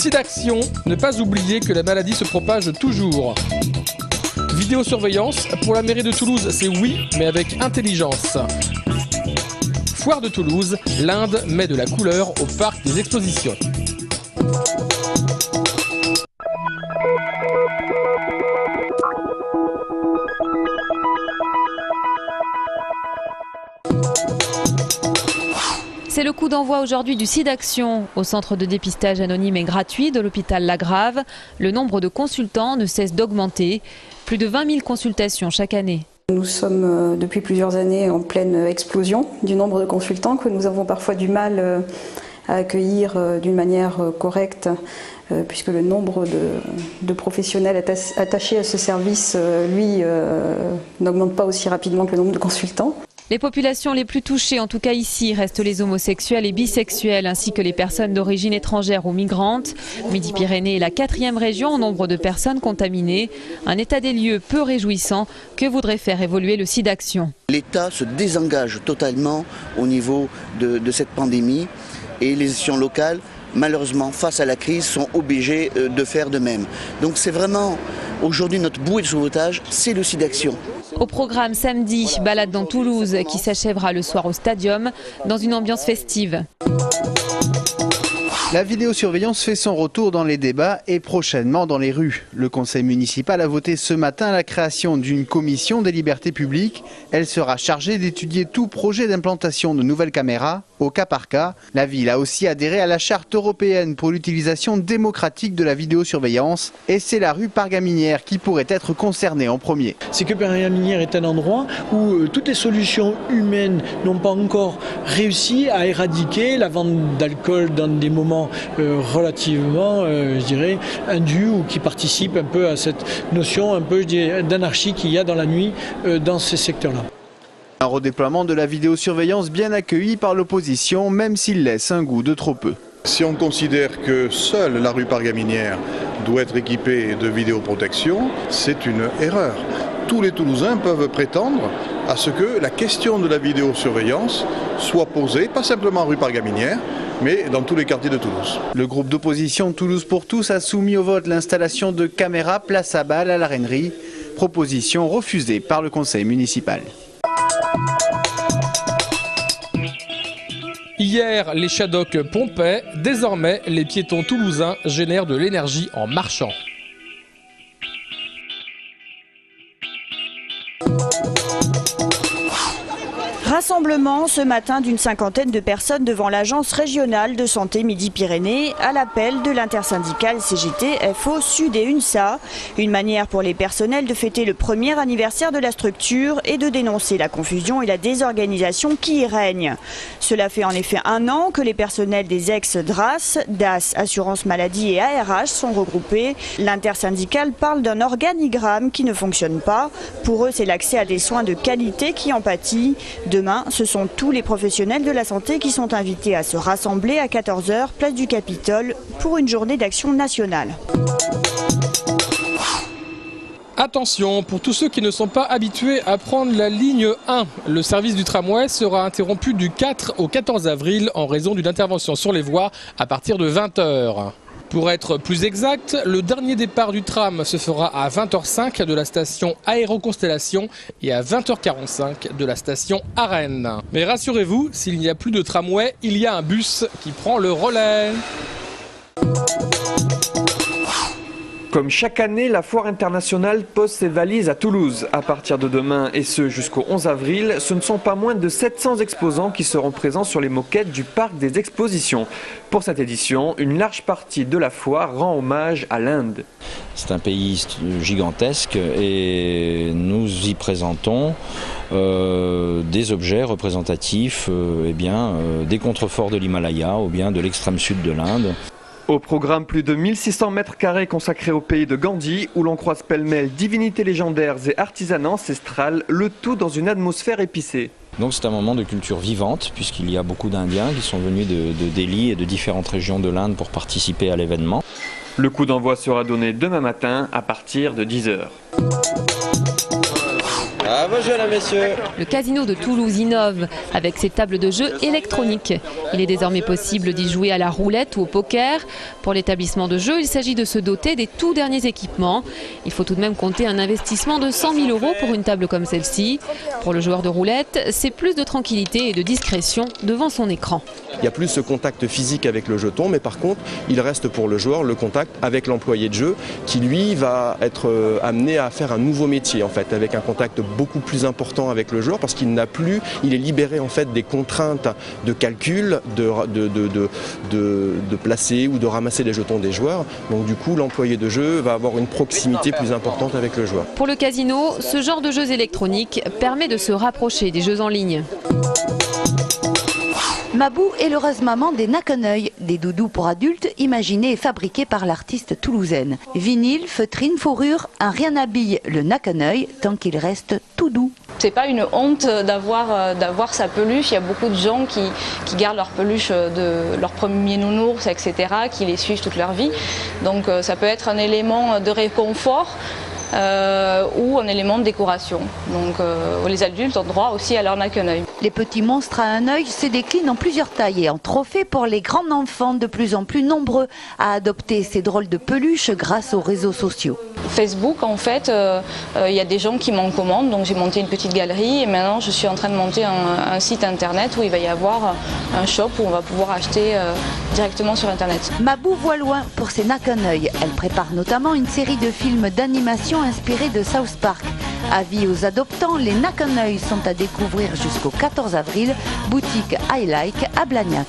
SIDAction, ne pas oublier que la maladie se propage toujours. Vidéosurveillance, pour la mairie de Toulouse, c'est oui, mais avec intelligence. Foire de Toulouse, l'Inde met de la couleur au parc des expositions. C'est le coup d'envoi aujourd'hui du SIDAction au centre de dépistage anonyme et gratuit de l'hôpital Lagrave. Le nombre de consultants ne cesse d'augmenter. Plus de 20 000 consultations chaque année. Nous sommes depuis plusieurs années en pleine explosion du nombre de consultants que nous avons parfois du mal à accueillir d'une manière correcte puisque le nombre de professionnels attachés à ce service, lui, n'augmente pas aussi rapidement que le nombre de consultants. Les populations les plus touchées, en tout cas ici, restent les homosexuels et bisexuels, ainsi que les personnes d'origine étrangère ou migrantes. Midi-Pyrénées est la 4e région en nombre de personnes contaminées. Un état des lieux peu réjouissant que voudrait faire évoluer le SIDAction. L'État se désengage totalement au niveau de cette pandémie et les institutions locales, malheureusement, face à la crise, sont obligées de faire de même. Donc c'est vraiment, aujourd'hui, notre bouée de sauvetage, c'est le SIDAction. Au programme samedi, balade dans Toulouse qui s'achèvera le soir au Stadium dans une ambiance festive. La vidéosurveillance fait son retour dans les débats et prochainement dans les rues. Le conseil municipal a voté ce matin la création d'une commission des libertés publiques. Elle sera chargée d'étudier tout projet d'implantation de nouvelles caméras au cas par cas. La ville a aussi adhéré à la charte européenne pour l'utilisation démocratique de la vidéosurveillance et c'est la rue Pargaminière qui pourrait être concernée en premier. C'est que Pargaminière est un endroit où toutes les solutions humaines n'ont pas encore réussi à éradiquer la vente d'alcool dans des moments relativement, je dirais, indus ou qui participent un peu à cette notion un peu d'anarchie qu'il y a dans la nuit dans ces secteurs-là. Un redéploiement de la vidéosurveillance bien accueilli par l'opposition, même s'il laisse un goût de trop peu. Si on considère que seule la rue Pargaminière doit être équipée de vidéoprotection, c'est une erreur. Tous les Toulousains peuvent prétendre à ce que la question de la vidéosurveillance soit posée, pas simplement rue Pargaminière, mais dans tous les quartiers de Toulouse. Le groupe d'opposition Toulouse pour tous a soumis au vote l'installation de caméras place à balle à la Reinerie, proposition refusée par le conseil municipal. Hier, les Shadocks pompaient, désormais les piétons toulousains génèrent de l'énergie en marchant. Rassemblement ce matin d'une 50aine de personnes devant l'agence régionale de santé Midi-Pyrénées à l'appel de l'intersyndicale CGT FO Sud et UNSA. Une manière pour les personnels de fêter le premier anniversaire de la structure et de dénoncer la confusion et la désorganisation qui y règne. Cela fait en effet 1 an que les personnels des ex-DRAS, DAS, Assurance Maladie et ARH sont regroupés. L'intersyndicale parle d'un organigramme qui ne fonctionne pas. Pour eux, c'est l'accès à des soins de qualité qui en pâtit. Demain, ce sont tous les professionnels de la santé qui sont invités à se rassembler à 14 h, place du Capitole, pour une journée d'action nationale. Attention, pour tous ceux qui ne sont pas habitués à prendre la ligne 1, le service du tramway sera interrompu du 4 au 14 avril en raison d'une intervention sur les voies à partir de 20 h. Pour être plus exact, le dernier départ du tram se fera à 20 h 05 de la station Aéroconstellation et à 20 h 45 de la station Arène. Mais rassurez-vous, s'il n'y a plus de tramway, il y a un bus qui prend le relais. Comme chaque année, la foire internationale pose ses valises à Toulouse. À partir de demain et ce jusqu'au 11 avril, ce ne sont pas moins de 700 exposants qui seront présents sur les moquettes du parc des expositions. Pour cette édition, une large partie de la foire rend hommage à l'Inde. C'est un pays gigantesque et nous y présentons des objets représentatifs des contreforts de l'Himalaya ou bien de l'extrême sud de l'Inde. Au programme, plus de 1600 mètres carrés consacrés au pays de Gandhi, où l'on croise pêle-mêle divinités légendaires et artisanat ancestral, le tout dans une atmosphère épicée. Donc c'est un moment de culture vivante, puisqu'il y a beaucoup d'Indiens qui sont venus de Delhi et de différentes régions de l'Inde pour participer à l'événement. Le coup d'envoi sera donné demain matin à partir de 10 h. Ah Bonjour messieurs. Le casino de Toulouse innove avec ses tables de jeu électroniques. Il est désormais possible d'y jouer à la roulette ou au poker. Pour l'établissement de jeu, il s'agit de se doter des tout derniers équipements. Il faut tout de même compter un investissement de 100 000 € pour une table comme celle-ci. Pour le joueur de roulette, c'est plus de tranquillité et de discrétion devant son écran. Il y a plus ce contact physique avec le jeton, mais par contre, il reste pour le joueur le contact avec l'employé de jeu qui lui va être amené à faire un nouveau métier en fait, avec un contact beaucoup plus important avec le joueur parce qu'il n'a plus, il est libéré en fait des contraintes de calcul, de placer ou de ramasser les jetons des joueurs. Donc du coup, l'employé de jeu va avoir une proximité plus importante avec le joueur. Pour le casino, ce genre de jeux électroniques permet de se rapprocher des jeux en ligne. Mabou est l'heureuse maman des Naqueneuil, des doudous pour adultes imaginés et fabriqués par l'artiste toulousaine. Vinyle, feutrine, fourrure, un rien n'habille le Naqueneuil tant qu'il reste tout doux. C'est pas une honte d'avoir sa peluche. Il y a beaucoup de gens qui gardent leur peluche de leur premier nounours, etc., qui les suivent toute leur vie. Donc ça peut être un élément de réconfort. Ou un élément de décoration. Donc les adultes ont droit aussi à leur Naqueneuil. Les petits monstres à un œil se déclinent en plusieurs tailles et en trophées pour les grands enfants de plus en plus nombreux à adopter ces drôles de peluches grâce aux réseaux sociaux. Facebook, en fait, il y a des gens qui m'en commandent, donc j'ai monté une petite galerie et maintenant je suis en train de monter un site internet où il va y avoir un shop où on va pouvoir acheter directement sur internet. Mabou voit loin pour ses Naqueneuil. Elle prépare notamment une série de films d'animation inspirés de South Park. Avis aux adoptants, les Naqueneuil sont à découvrir jusqu'au 14 avril, boutique I Like à Blagnac.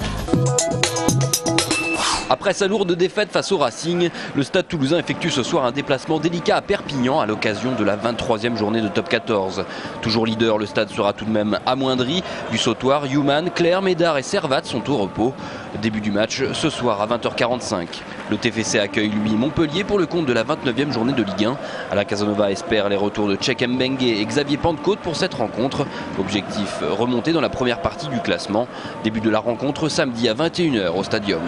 Après sa lourde défaite face au Racing, le Stade Toulousain effectue ce soir un déplacement délicat à Perpignan à l'occasion de la 23e journée de Top 14. Toujours leader, le Stade sera tout de même amoindri. Du Sautoir, Human, Claire, Médard et Servat sont au repos. Début du match ce soir à 20h45. Le TFC accueille lui Montpellier pour le compte de la 29e journée de Ligue 1. Ala Casanova espère les retours de Tchèque Mbengue et Xavier Pentecôte pour cette rencontre. Objectif, remonter dans la première partie du classement. Début de la rencontre samedi à 21h au Stadium.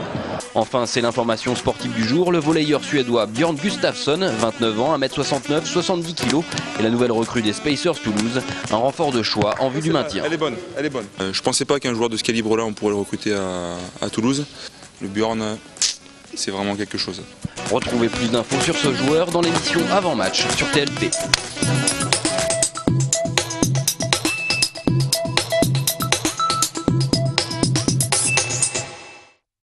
Enfin, c'est l'information sportive du jour. Le volleyeur suédois Björn Gustafsson, 29 ans, 1m69, 70 kg, est la nouvelle recrue des Spacers Toulouse. Un renfort de choix en vue du maintien. Elle est bonne, elle est bonne. Je pensais pas qu'un joueur de ce calibre-là, on pourrait le recruter à Toulouse. Le Björn, c'est vraiment quelque chose. Retrouvez plus d'infos sur ce joueur dans l'émission Avant Match sur TLT.